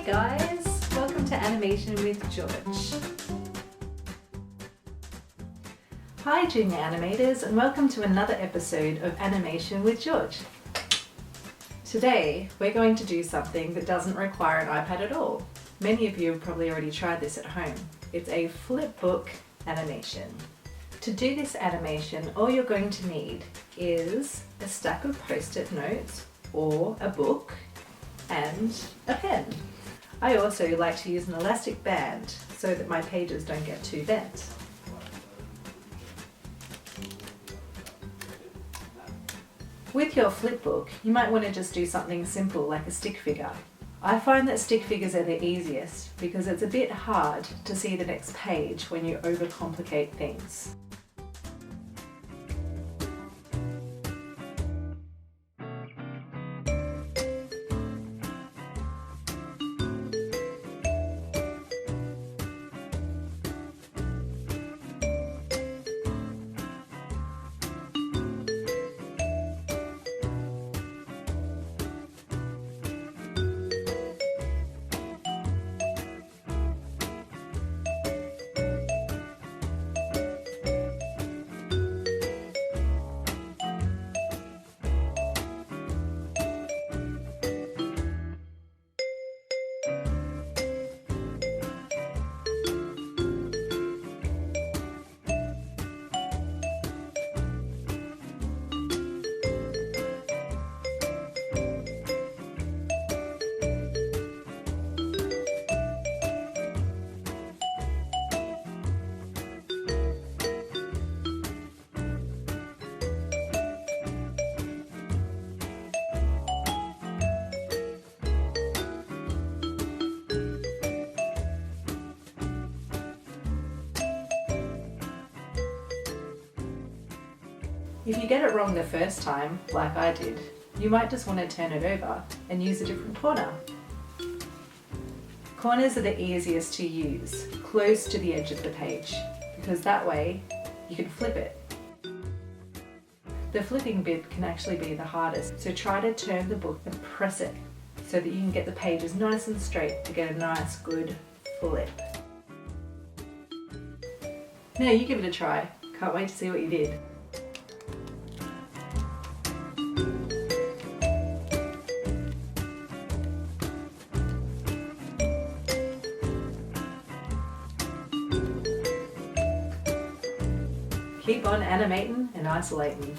guys, welcome to Animation with George. Hi junior animators, and welcome to another episode of Animation with George. Today we're going to do something that doesn't require an iPad at all. Many of you have probably already tried this at home. It's a flip book animation. To do this animation, all you're going to need is a stack of post-it notes or a book and a pen. I also like to use an elastic band so that my pages don't get too bent. With your flipbook, you might want to just do something simple like a stick figure. I find that stick figures are the easiest because it's a bit hard to see the next page when you overcomplicate things. If you get it wrong the first time, like I did, you might just want to turn it over and use a different corner. Corners are the easiest to use, close to the edge of the page, because that way you can flip it. The flipping bit can actually be the hardest, so try to turn the book and press it so that you can get the pages nice and straight to get a nice good flip. Now you give it a try. Can't wait to see what you did. Keep on animating and isolating.